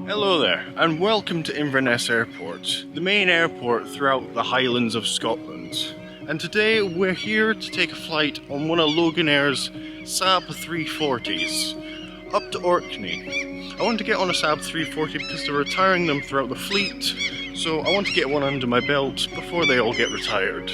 Hello there, and welcome to Inverness Airport, the main airport throughout the Highlands of Scotland. And today we're here to take a flight on one of Loganair's Saab 340s up to Orkney. I want to get on a Saab 340 because they're retiring them throughout the fleet, so I want to get one under my belt before they all get retired.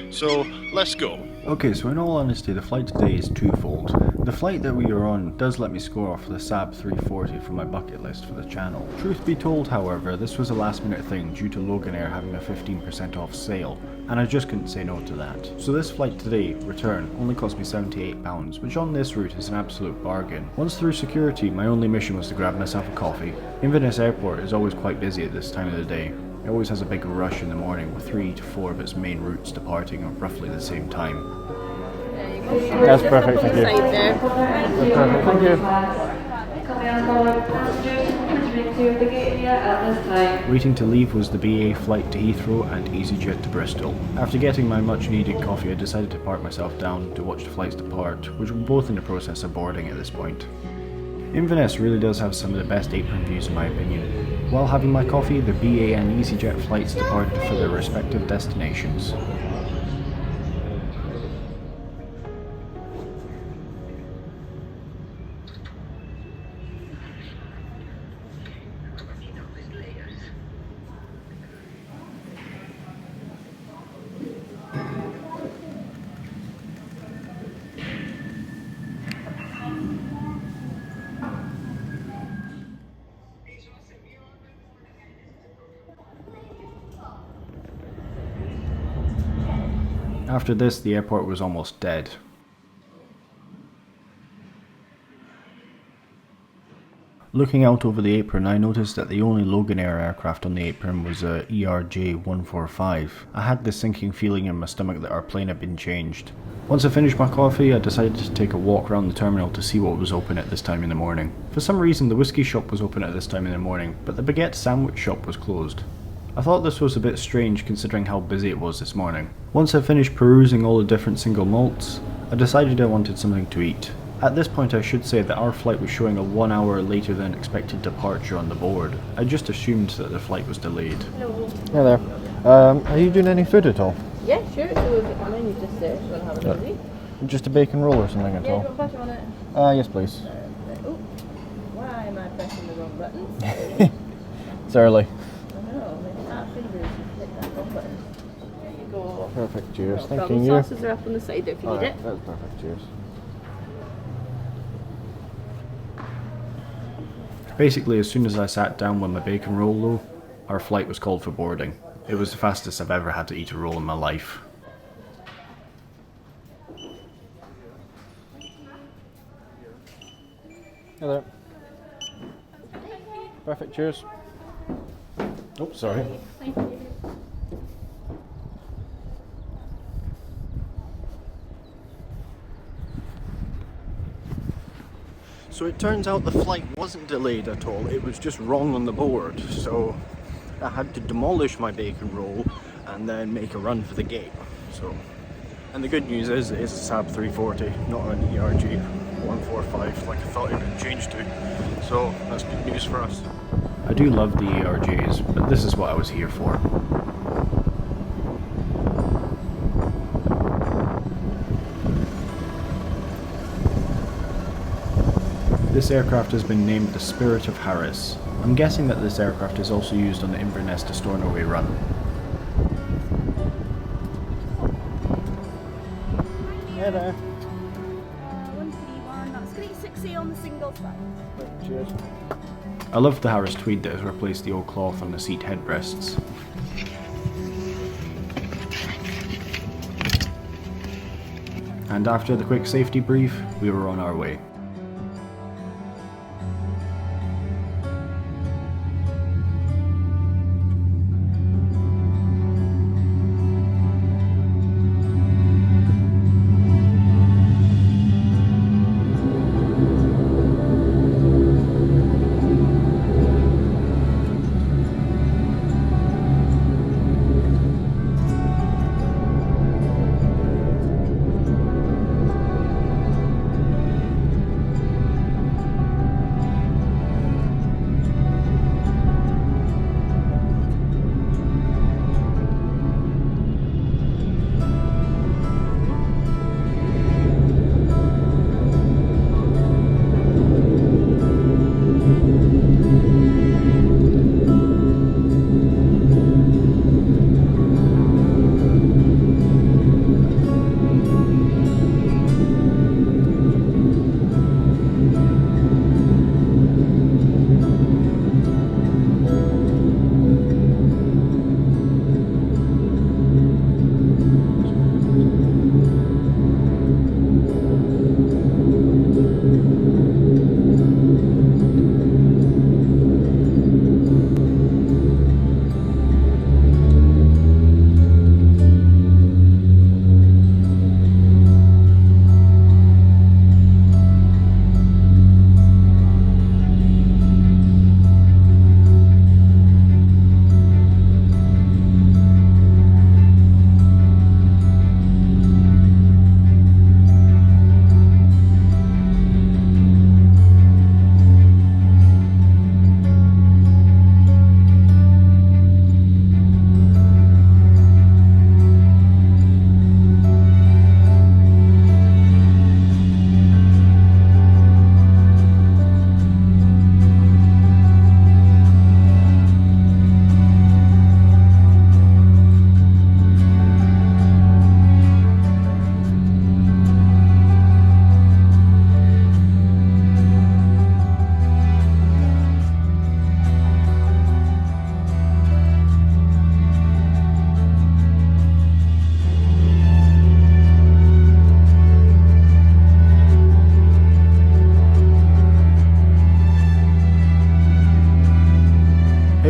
So let's go. Okay, so in all honesty, the flight today is twofold. The flight that we are on does let me score off the Saab 340 from my bucket list for the channel. Truth be told, however, this was a last minute thing due to Loganair having a 15% off sale, and I just couldn't say no to that. So this flight today, return, only cost me £78, which on this route is an absolute bargain. Once through security, my only mission was to grab myself a coffee. Inverness Airport is always quite busy at this time of the day. It always has a big rush in the morning with 3 to 4 of its main routes departing at roughly the same time. That's perfect, thank you. That's perfect, thank you. Waiting to leave was the BA flight to Heathrow and EasyJet to Bristol. After getting my much needed coffee, I decided to park myself down to watch the flights depart, which were both in the process of boarding at this point. Inverness really does have some of the best apron views in my opinion. While having my coffee, the BA and EasyJet flights departed for their respective destinations. After this, the airport was almost dead. Looking out over the apron, I noticed that the only Loganair aircraft on the apron was a ERJ-145. I had this sinking feeling in my stomach that our plane had been changed. Once I finished my coffee, I decided to take a walk around the terminal to see what was open at this time in the morning. For some reason, the whiskey shop was open at this time in the morning, but the baguette sandwich shop was closed. I thought this was a bit strange considering how busy it was this morning. Once I finished perusing all the different single malts, I decided I wanted something to eat. At this point I should say that our flight was showing a 1 hour later than expected departure on the board. I just assumed that the flight was delayed. Hello. Hey there. Are you doing any food at all? Yeah, sure. So if the menu's just there, so we'll have a nosy. Just a bacon roll or something at Yeah, all? do you want butter on it? Yes please. Oh, why am I pressing the wrong button? It's early. I know, my fingers just hit that wrong button. There you go. Perfect, cheers. No Thank problem. you. Sauces are up on the side there if you need it. That's perfect, cheers. Basically, as soon as I sat down with my bacon roll though, our flight was called for boarding. It was the fastest I've ever had to eat a roll in my life. Hello. Perfect, cheers. Oh, sorry. Thank you. So it turns out the flight wasn't delayed at all, it was just wrong on the board. So I had to demolish my bacon roll and then make a run for the gate. And the good news is it's a Saab 340, not an ERJ-145 like I thought it had changed to. So that's good news for us. I do love the ERJs, but this is what I was here for. This aircraft has been named the Spirit of Harris. I'm guessing that this aircraft is also used on the Inverness to Stornoway run. Hey there. 131, that's great 6A on the single side. Cheers. I love the Harris tweed that has replaced the old cloth on the seat headrests. And after the quick safety brief, we were on our way.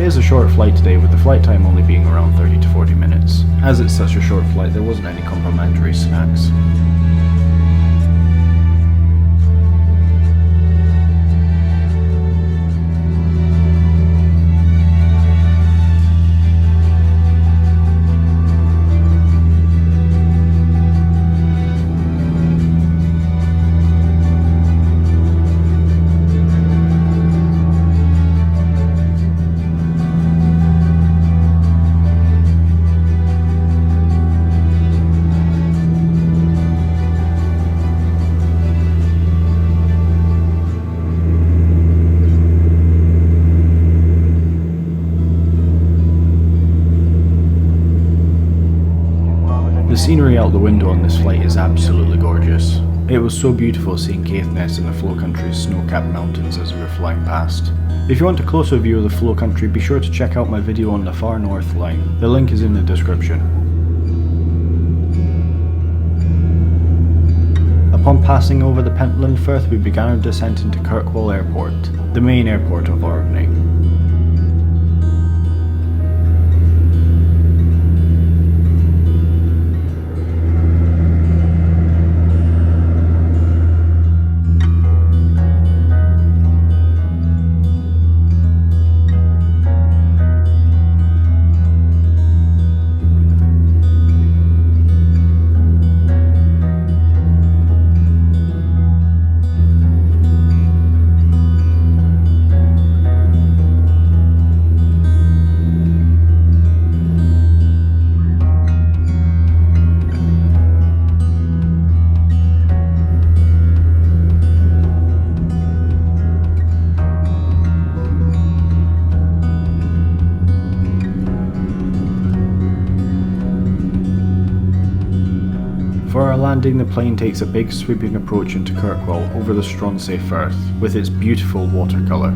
It is a short flight today, with the flight time only being around 30 to 40 minutes. As it's such a short flight, there wasn't any complimentary snacks. The scenery out the window on this flight is absolutely gorgeous. It was so beautiful seeing Caithness and the Flow Country's snow-capped mountains as we were flying past. If you want a closer view of the Flow Country, be sure to check out my video on the Far North line. The link is in the description. Upon passing over the Pentland Firth, we began our descent into Kirkwall Airport, the main airport of Orkney. For our landing, the plane takes a big sweeping approach into Kirkwall over the Stronsay Firth, with its beautiful watercolour.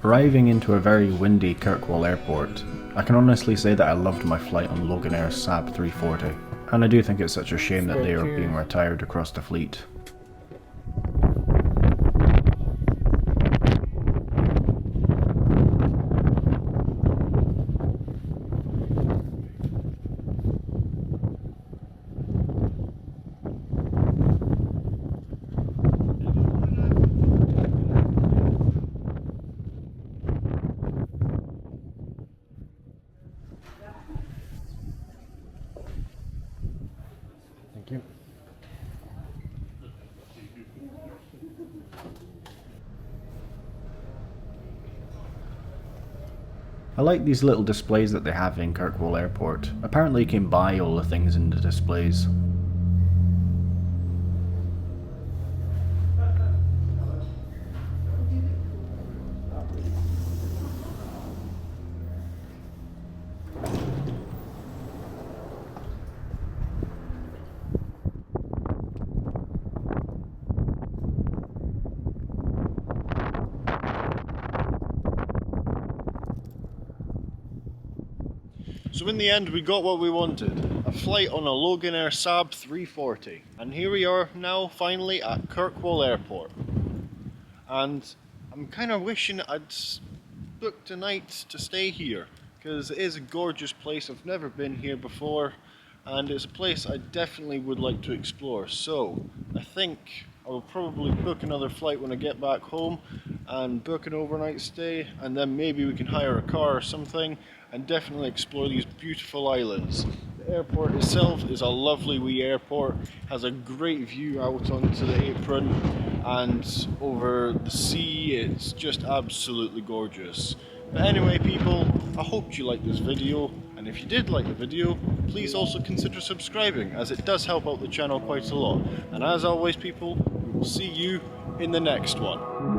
Arriving into a very windy Kirkwall airport, I can honestly say that I loved my flight on Loganair's Saab 340, and I do think it's such a shame that they are being retired across the fleet. I like these little displays that they have in Kirkwall Airport. Apparently you can buy all the things in the displays. So in the end we got what we wanted, a flight on a Loganair Saab 340. And here we are now finally at Kirkwall Airport. And I'm kind of wishing I'd booked a night to stay here, because it is a gorgeous place. I've never been here before and it's a place I definitely would like to explore. So I think I will probably book another flight when I get back home and book an overnight stay, and then maybe we can hire a car or something and definitely explore these beautiful islands. The airport itself is a lovely wee airport, has a great view out onto the apron and over the sea. It's just absolutely gorgeous. But anyway people, I hope you liked this video, and if you did like the video, please also consider subscribing, as it does help out the channel quite a lot. And as always people, we will see you in the next one.